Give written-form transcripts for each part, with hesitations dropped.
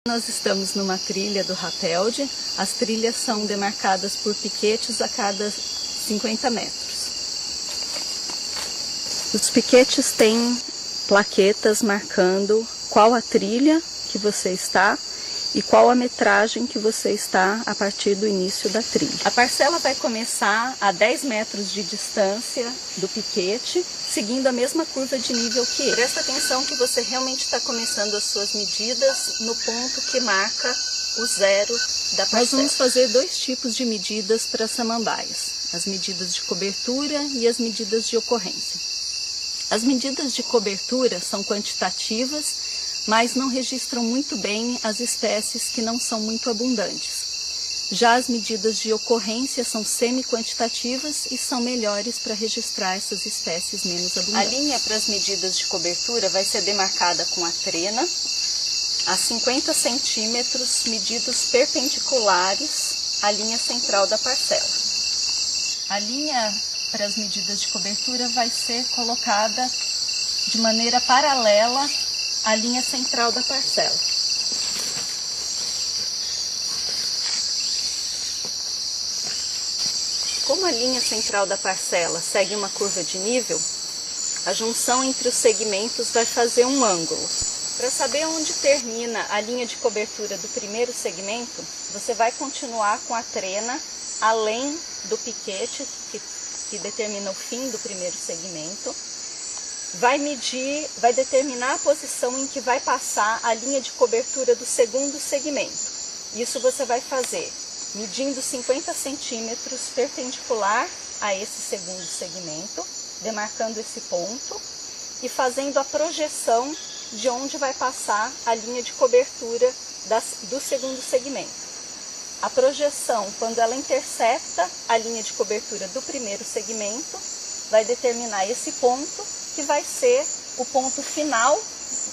Nós estamos numa trilha do Rapelde. As trilhas são demarcadas por piquetes a cada 50 metros. Os piquetes têm plaquetas marcando qual a trilha que você está e qual a metragem que você está a partir do início da trilha. A parcela vai começar a 10 metros de distância do piquete, seguindo a mesma curva de nível que ele. Presta atenção que você realmente está começando as suas medidas no ponto que marca o zero da parcela. Nós vamos fazer dois tipos de medidas para samambaias: as medidas de cobertura e as medidas de ocorrência. As medidas de cobertura são quantitativas, mas não registram muito bem as espécies que não são muito abundantes. Já as medidas de ocorrência são semi-quantitativas e são melhores para registrar essas espécies menos abundantes. A linha para as medidas de cobertura vai ser demarcada com a trena a 50 centímetros, medidos perpendiculares à linha central da parcela. A linha para as medidas de cobertura vai ser colocada de maneira paralela à linha central da parcela. Como a linha central da parcela segue uma curva de nível, a junção entre os segmentos vai fazer um ângulo. Para saber onde termina a linha de cobertura do primeiro segmento, você vai continuar com a trena além do piquete, que determina o fim do primeiro segmento. Vai determinar a posição em que vai passar a linha de cobertura do segundo segmento. Isso você vai fazer medindo 50 centímetros perpendicular a esse segundo segmento, demarcando esse ponto e fazendo a projeção de onde vai passar a linha de cobertura do segundo segmento. A projeção, quando ela intercepta a linha de cobertura do primeiro segmento, vai determinar esse ponto, que vai ser o ponto final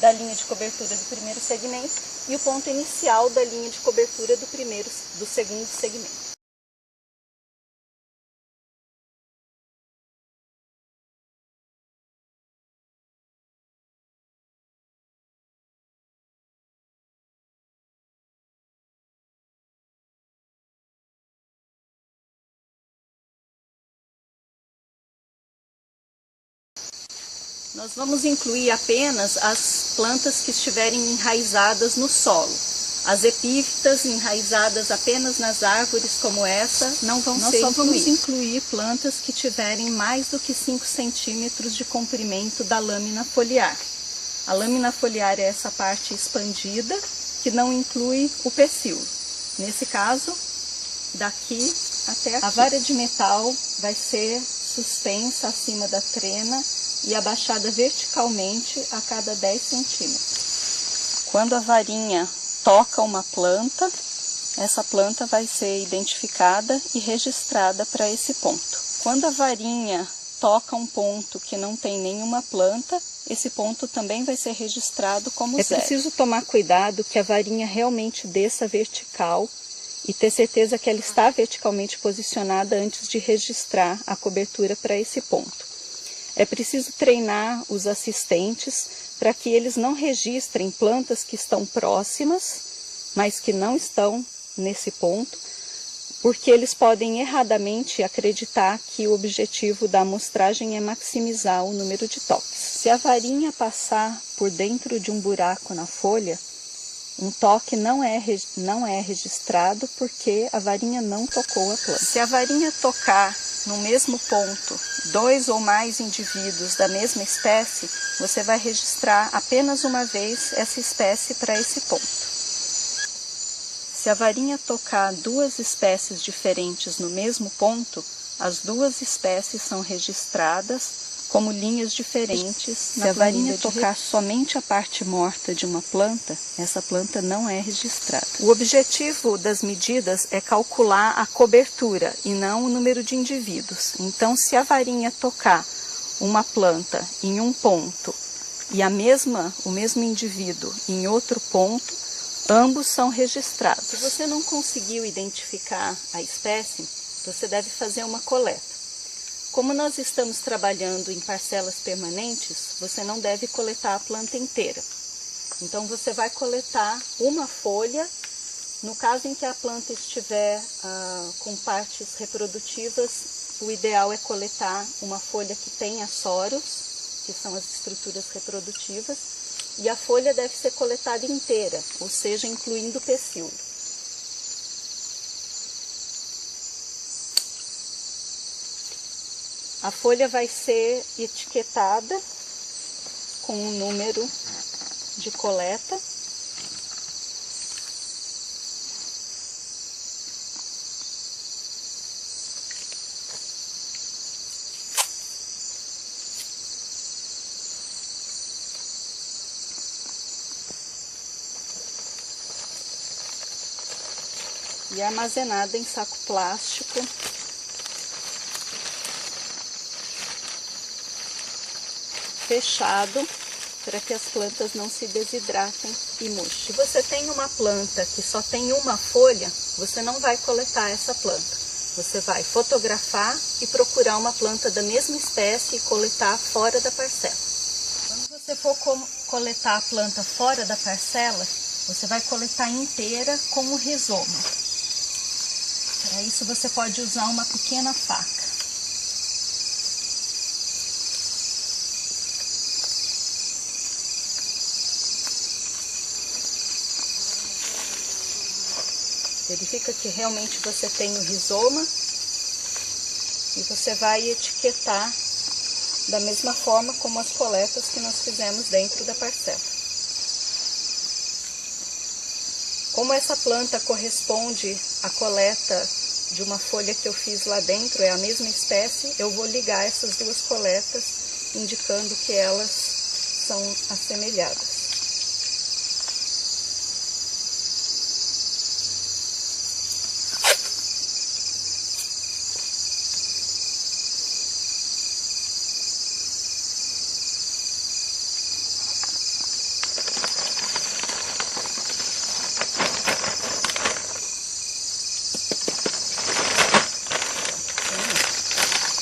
da linha de cobertura do primeiro segmento e o ponto inicial da linha de cobertura do segundo segmento. Nós vamos incluir apenas as plantas que estiverem enraizadas no solo. As epífitas enraizadas apenas nas árvores como essa não vão ser incluídas. Nós só vamos incluir plantas que tiverem mais do que 5 centímetros de comprimento da lâmina foliar. A lâmina foliar é essa parte expandida que não inclui o pecíolo. Nesse caso, daqui até aqui. A vara de metal vai ser suspensa acima da trena e abaixada verticalmente a cada 10 centímetros. Quando a varinha toca uma planta, essa planta vai ser identificada e registrada para esse ponto. Quando a varinha toca um ponto que não tem nenhuma planta, esse ponto também vai ser registrado como zero. É preciso tomar cuidado que a varinha realmente desça vertical e ter certeza que ela está verticalmente posicionada antes de registrar a cobertura para esse ponto. É preciso treinar os assistentes para que eles não registrem plantas que estão próximas, mas que não estão nesse ponto, porque eles podem erradamente acreditar que o objetivo da amostragem é maximizar o número de toques. Se a varinha passar por dentro de um buraco na folha, um toque não é registrado porque a varinha não tocou a planta. Se a varinha tocar no mesmo ponto 2 ou mais indivíduos da mesma espécie, você vai registrar apenas uma vez essa espécie para esse ponto. Se a varinha tocar 2 espécies diferentes no mesmo ponto, as 2 espécies são registradas como linhas diferentes. Se a varinha tocar somente a parte morta de uma planta, essa planta não é registrada. O objetivo das medidas é calcular a cobertura e não o número de indivíduos. Então, se a varinha tocar uma planta em um ponto e o mesmo indivíduo em outro ponto, ambos são registrados. Se você não conseguiu identificar a espécie, você deve fazer uma coleta. Como nós estamos trabalhando em parcelas permanentes, você não deve coletar a planta inteira. Então você vai coletar uma folha. No caso em que a planta estiver com partes reprodutivas, o ideal é coletar uma folha que tenha soros, que são as estruturas reprodutivas, e a folha deve ser coletada inteira, ou seja, incluindo o pecíolo. A folha vai ser etiquetada com um número de coleta. E armazenada em saco plástico, fechado, para que as plantas não se desidratem e murchem. Se você tem uma planta que só tem uma folha, você não vai coletar essa planta. Você vai fotografar e procurar uma planta da mesma espécie e coletar fora da parcela. Quando você for coletar a planta fora da parcela, você vai coletar inteira com o rizoma. Para isso você pode usar uma pequena faca. Verifica que realmente você tem o rizoma e você vai etiquetar da mesma forma como as coletas que nós fizemos dentro da parcela. Como essa planta corresponde à coleta de uma folha que eu fiz lá dentro, é a mesma espécie, eu vou ligar essas duas coletas, indicando que elas são assemelhadas.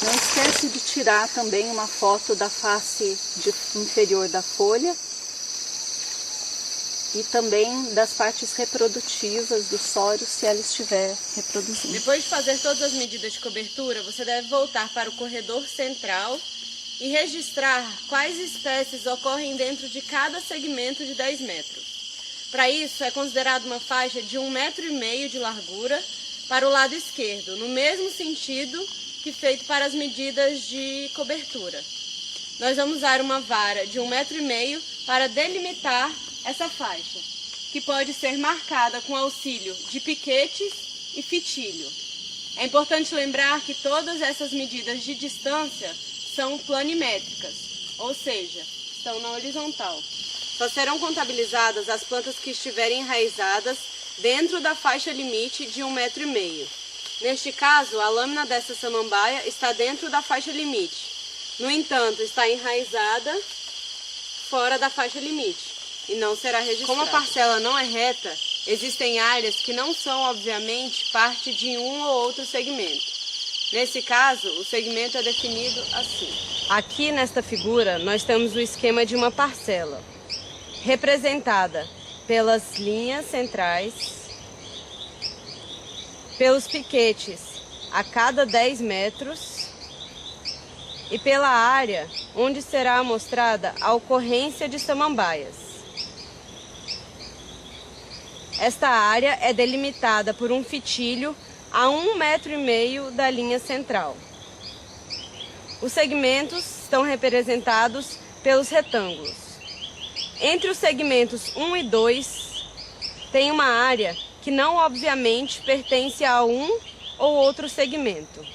Não esquece de tirar também uma foto da face inferior da folha e também das partes reprodutivas do soro, se ela estiver reproduzindo. Depois de fazer todas as medidas de cobertura, você deve voltar para o corredor central e registrar quais espécies ocorrem dentro de cada segmento de 10 metros. Para isso, é considerado uma faixa de 1,5 m de largura para o lado esquerdo, no mesmo sentido que feito para as medidas de cobertura. Nós vamos usar uma vara de 1,5 m para delimitar essa faixa, que pode ser marcada com auxílio de piquetes e fitilho. É importante lembrar que todas essas medidas de distância são planimétricas, ou seja, estão na horizontal. Só serão contabilizadas as plantas que estiverem enraizadas dentro da faixa limite de 1,5 m. Neste caso, a lâmina dessa samambaia está dentro da faixa limite. No entanto, está enraizada fora da faixa limite e não será registrada. Como a parcela não é reta, existem áreas que não são, obviamente, parte de um ou outro segmento. Nesse caso, o segmento é definido assim. Aqui nesta figura, nós temos o esquema de uma parcela, representada pelas linhas centrais, pelos piquetes a cada 10 metros e pela área onde será mostrada a ocorrência de samambaias. Esta área é delimitada por um fitilho a 1,5 m da linha central. Os segmentos estão representados pelos retângulos. Entre os segmentos 1 e 2, tem uma área que não obviamente pertence a um ou outro segmento.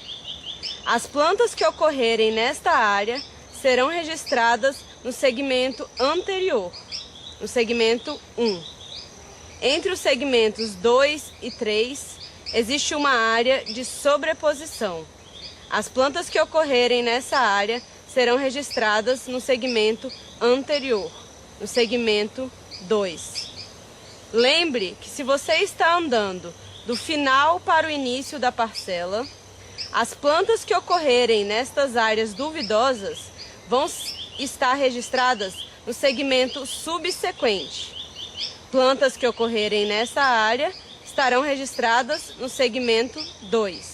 As plantas que ocorrerem nesta área serão registradas no segmento anterior, no segmento 1. Entre os segmentos 2 e 3, existe uma área de sobreposição. As plantas que ocorrerem nessa área serão registradas no segmento anterior, no segmento 2. Lembre que se você está andando do final para o início da parcela, as plantas que ocorrerem nestas áreas duvidosas vão estar registradas no segmento subsequente. Plantas que ocorrerem nessa área estarão registradas no segmento 2.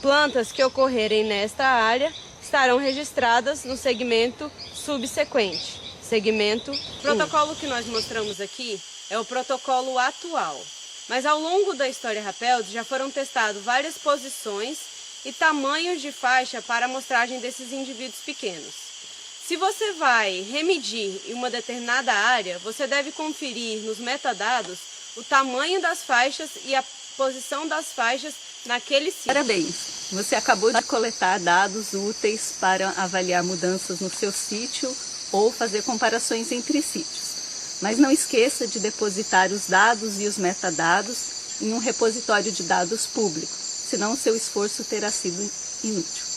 Plantas que ocorrerem nesta área estarão registradas no segmento subsequente, segmento 1. O protocolo que nós mostramos aqui é o protocolo atual, mas ao longo da história Rapeldes já foram testadas várias posições e tamanhos de faixa para a amostragem desses indivíduos pequenos. Se você vai remedir em uma determinada área, você deve conferir nos metadados o tamanho das faixas e a posição das faixas naquele sítio. Parabéns! Você acabou de coletar dados úteis para avaliar mudanças no seu sítio ou fazer comparações entre sítios. Mas não esqueça de depositar os dados e os metadados em um repositório de dados público, senão o seu esforço terá sido inútil.